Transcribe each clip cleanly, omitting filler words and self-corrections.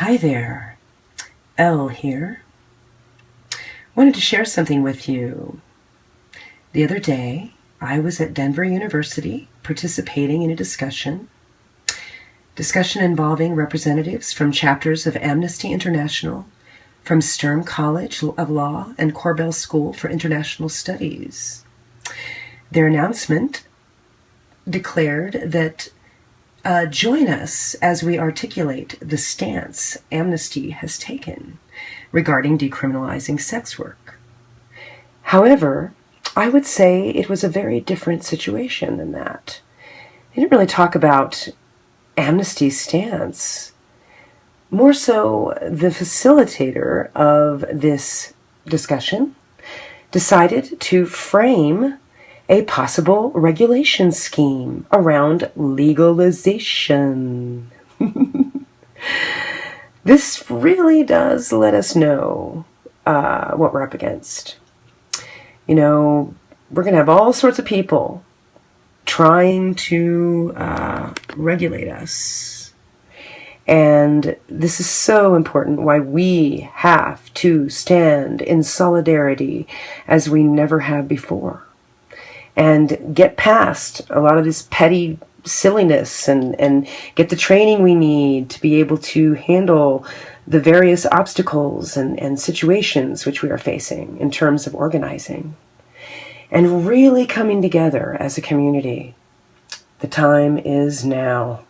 Hi there, Elle here. Wanted to share something with you. The other day, I was at Denver University participating in a discussion involving representatives from chapters of Amnesty International, from Sturm College of Law and Korbel School for International Studies. Their announcement declared that join us as we articulate the stance Amnesty has taken regarding decriminalizing sex work. However, I would say it was a very different situation than that. They didn't really talk about Amnesty's stance. More so, the facilitator of this discussion decided to frame a possible regulation scheme around legalization. This really does let us know what we're up against. You know, we're going to have all sorts of people trying to regulate us. And this is so important, why we have to stand in solidarity as we never have before. And get past a lot of this petty silliness and get the training we need to be able to handle the various obstacles and situations which we are facing in terms of organizing. And really coming together as a community. The time is now.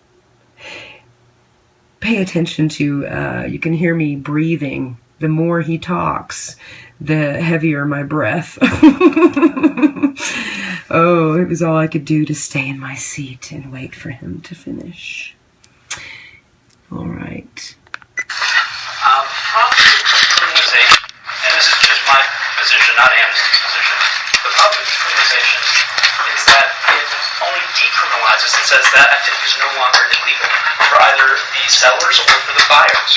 Pay attention to, you can hear me breathing. The more he talks, the heavier my breath. Oh, it was all I could do to stay in my seat and wait for him to finish. All right. Problem with decriminalization, and this is just my position, not Amnesty's position, the problem with decriminalization is that it only decriminalizes and says that activity is no longer illegal for either the sellers or for the buyers.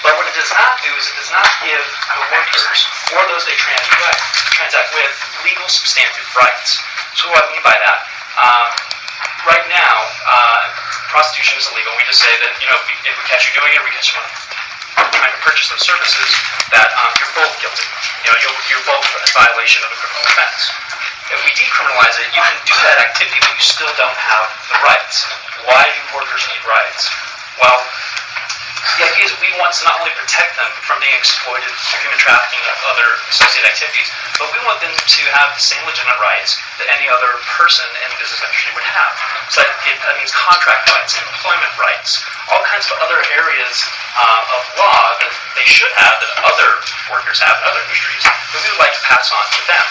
But what it does not do is it does not give the workers or those they transact with legal substantive rights. So what do I mean by that? Right now, prostitution is illegal. We just say that, if we catch you doing it, we catch someone trying to purchase those services, that you're both guilty. You're both in violation of a criminal offense. If we decriminalize it, you can do that activity, but you still don't have the rights. Why do workers need rights? Well, the idea is we want to not only protect them from being exploited through human trafficking and other associated activities, but we want them to have the same legitimate rights that any other person in the business industry would have. So that means contract rights, employment rights, all kinds of other areas of law that they should have, that other workers have in other industries, that we would like to pass on to them.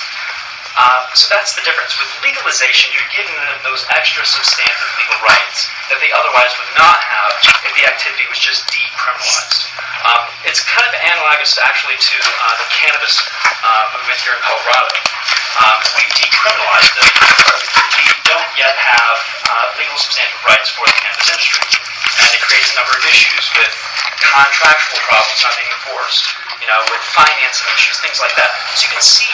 So that's the difference. With legalization, you're giving them those extra substantive legal rights that they otherwise would not have if the activity was just decriminalized. It's kind of analogous actually to the cannabis movement here in Colorado. We've decriminalized it, but we don't yet have legal substantive rights for the cannabis industry. And it creates a number of issues with contractual problems not being enforced, with financing issues, things like that. So you can see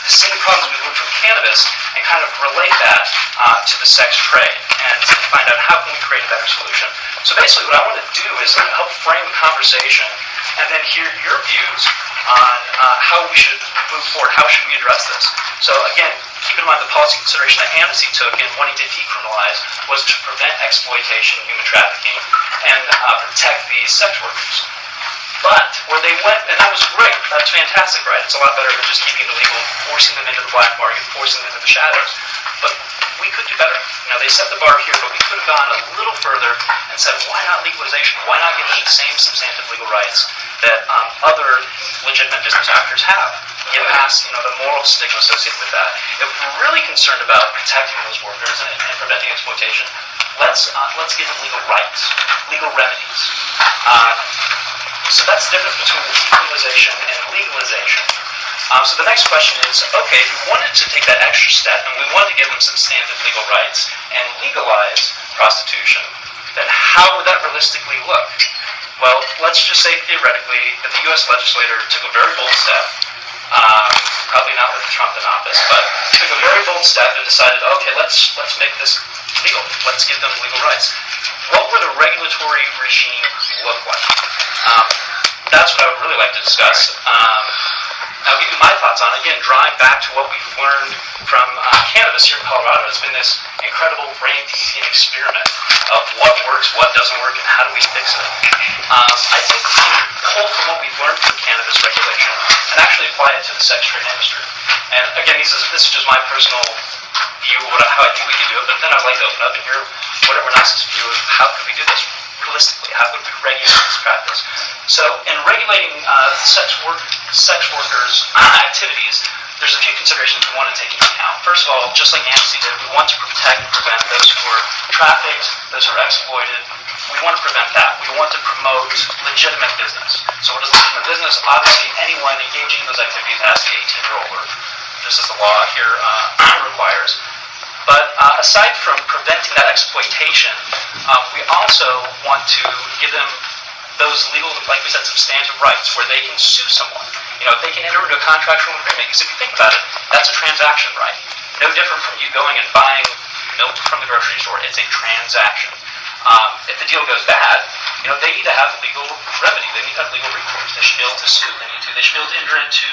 the same problems we learned from cannabis and kind of relate that to the sex trade and find out how can we create a better solution. So basically what I want to do is help frame the conversation and then hear your views on how we should move forward, how should we address this. So again, keep in mind the policy consideration that Amnesty took in wanting to decriminalize was to prevent exploitation and human trafficking and protect the sex workers. But where they went, and that was great, that's fantastic, right? It's a lot better than just keeping it illegal, forcing them into the black market, forcing them into the shadows. But we could do better. They set the bar here, but we could have gone a little further and said, why not legalization? Why not give them the same substantive legal rights that other legitimate business actors have? Get past, the moral stigma associated with that. If we're really concerned about protecting those workers and preventing exploitation, let's give them legal rights, legal remedies. So that's the difference between decriminalization and legalization. So the next question is, okay, if we wanted to take that extra step and we wanted to give them substantive legal rights and legalize prostitution, then how would that realistically look? Well, let's just say theoretically that the U.S. legislator took a very bold step, probably not with Trump in office, but took a very bold step and decided, okay, let's make this legal. Let's give them legal rights. What would a regulatory regime look like? that's what I would really like to discuss. I'll give you my thoughts on it. Again, drawing back to what we've learned from cannabis here in Colorado. It's been this incredible brain-teasing experiment of what works, what doesn't work, and how do we fix it. I think we can pull from what we've learned from cannabis regulation and actually apply it to the sex trade industry. And again, this is just my personal view of how I think we could do it, but then I'd like to open up and hear what everyone else's view of how could we do this realistically, how would we regulate this practice. So in regulating sex workers' activities, there's a few considerations we want to take into account. First of all, just like Amnesty did, we want to protect and prevent those who are trafficked, those who are exploited. We want to prevent that. We want to promote legitimate business. So what is legitimate business? Obviously, anyone engaging in those activities has to be 18 or older, just as the law here requires. But aside from preventing that exploitation, we also want to give them those legal, like we said, substantive rights where they can sue someone. You know, if they can enter into a contractual agreement, because if you think about it, that's a transaction right. No different from you going and buying milk from the grocery store. It's a transaction. If the deal goes bad, you know, they need to have legal remedy. They need to have legal recourse. They should be able to sue. They should be able to enter into,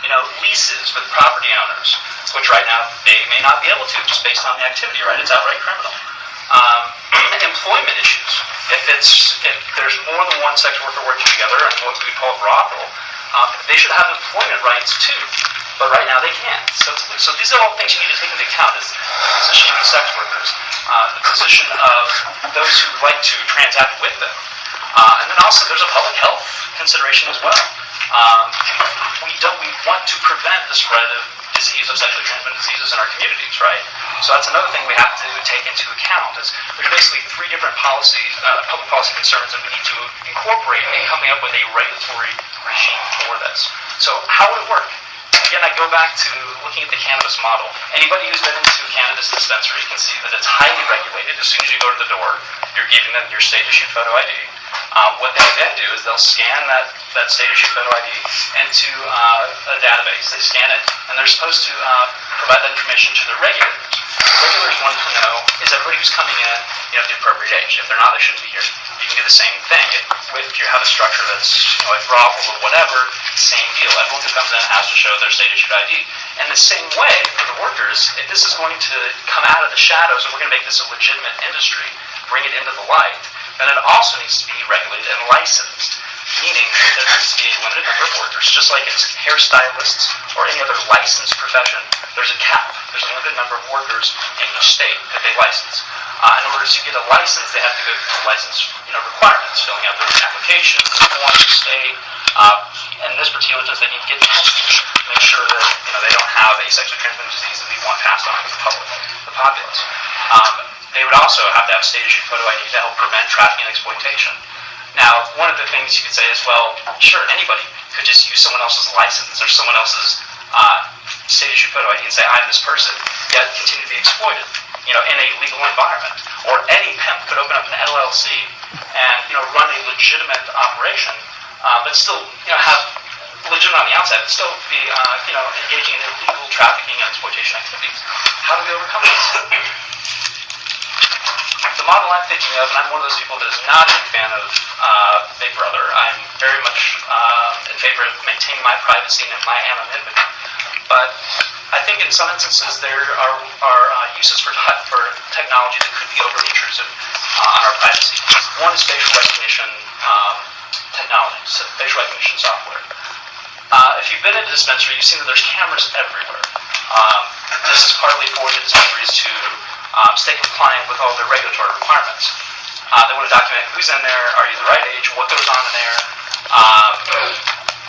you know, leases with property owners, which right now they may not be able to just based on the activity, right? It's outright criminal. Employment issues. If there's more than one sex worker working together in what we call brothel, they should have employment rights too. But right now they can't. So these are all things you need to take into account: is the position of the sex workers, the position of those who like to transact with them, and then also there's a public health consideration as well. We want to prevent the spread of disease, of sexually transmitted diseases in our communities, right? So that's another thing we have to take into account. Is there's basically three different policies, public policy concerns that we need to incorporate in coming up with a regulatory regime for this. So how would it work? Again, I go back to looking at the cannabis model. Anybody who's been into a cannabis dispensary can see that it's highly regulated. As soon as you go to the door, you're giving them your state-issued photo ID. What they then do is they'll scan that state-issued photo ID into a database. They scan it, and they're supposed to provide that information to the regulators. The regulators want to know, is everybody who's coming in, you know, the appropriate age? If they're not, they shouldn't be here. You can do the same thing. If you have a structure that's, you know, like brothel or whatever, same deal. Everyone who comes in has to show their state-issued ID. And the same way for the workers, if this is going to come out of the shadows and we're going to make this a legitimate industry, bring it into the light, then it also needs to be regulated and licensed, meaning that there needs to be a limited number of workers, just like it's hairstylists or any other licensed profession. There's a cap. There's a limited number of workers in each state that they license. In order to get a license, they have to go through license, you know, requirements, filling out their applications, the forms, the state. And in this particular instance, they need to get tested to make sure that, you know, they don't have a sexually transmitted disease that we want passed on to the public, the populace. They would also have to have state-issued photo ID to help prevent trafficking and exploitation. Now, one of the things you could say is, well, sure, anybody could just use someone else's license or someone else's state-issued photo ID and say, I'm this person, yet continue to be exploited, you know, in a legal environment. Or any pimp could open up an LLC and, you know, run a legitimate operation, but still, you know, have legitimate on the outside, but still be, you know, engaging in illegal trafficking and exploitation activities. How do we overcome this? The model I'm thinking of, and I'm one of those people that is not a big fan of Big Brother. I'm very much in favor of maintaining my privacy and my anonymity. But I think in some instances there are uses for technology that could be overly intrusive on our privacy. One is facial recognition technology, so facial recognition software. If you've been in a dispensary, you've seen that there's cameras everywhere. This is partly for the dispensaries to stay compliant with all their regulatory requirements. They want to document who's in there, are you the right age, what goes on in there,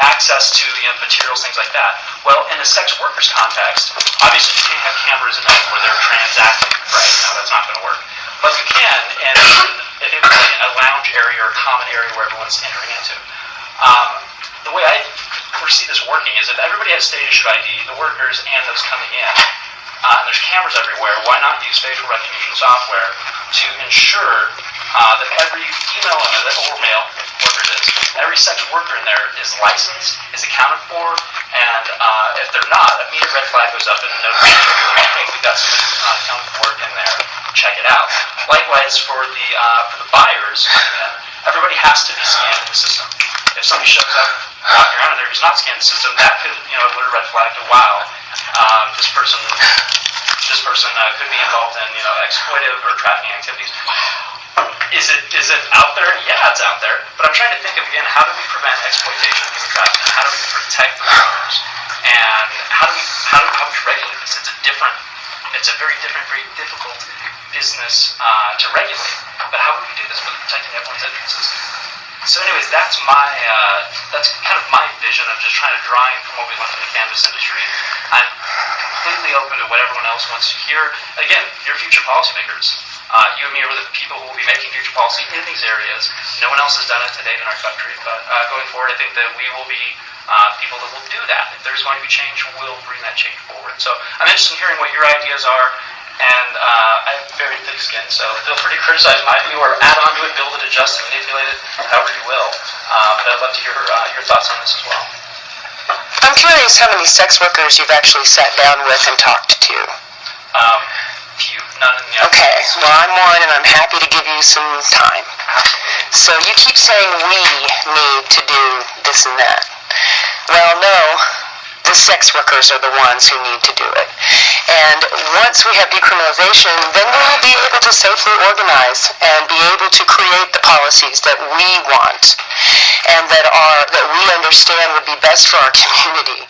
access to, you know, materials, things like that. Well, in a sex workers context, obviously you can't have cameras in there where they're transacting, right? No, that's not going to work. But you can in a lounge area or a common area where everyone's entering into. The way I foresee this working is if everybody has state-issued ID, the workers and those coming in, and there's cameras everywhere, why not use facial recognition software to ensure that every female owner, or male worker is, every sex worker in there is licensed, is accounted for, and if they're not, a immediate red flag goes up and a notification, hey, we've got someone accounted for in there, check it out. Likewise, for the buyers, everybody has to be scanned in the system. if somebody shows up walking around in there who's not scanning the system, that could, would have red flagged a wow. This person could be involved in, exploitive or trafficking activities. Is it out there? Yeah, it's out there. But I'm trying to think of, again, how do we prevent exploitation of human trafficking? How do we protect the workers? And how do we regulate this? It's a very different, very difficult business to regulate. But how would we do this with protecting everyone's interests? So anyways, that's kind of my vision of just trying to draw in from what we learned in the cannabis industry. I'm completely open to what everyone else wants to hear. Again, you're future policymakers. You and me are the people who will be making future policy in these areas. No one else has done it to date in our country. But going forward, I think that we will be people that will do that. If there's going to be change, we'll bring that change forward. So I'm interested in hearing what your ideas are. And I have very thick skin, so feel free to criticize my view or add on to it, build it, adjust it, manipulate it, however you will. But I'd love to hear your thoughts on this as well. I'm curious how many sex workers you've actually sat down with and talked to. Few, none in the Okay, well, I'm one, and I'm happy to give you some time. Absolutely. So you keep saying we need to do this and that. Well, no. The sex workers are the ones who need to do it. And once we have decriminalization, then we will be able to safely organize and be able to create the policies that we want and that we understand would be best for our community.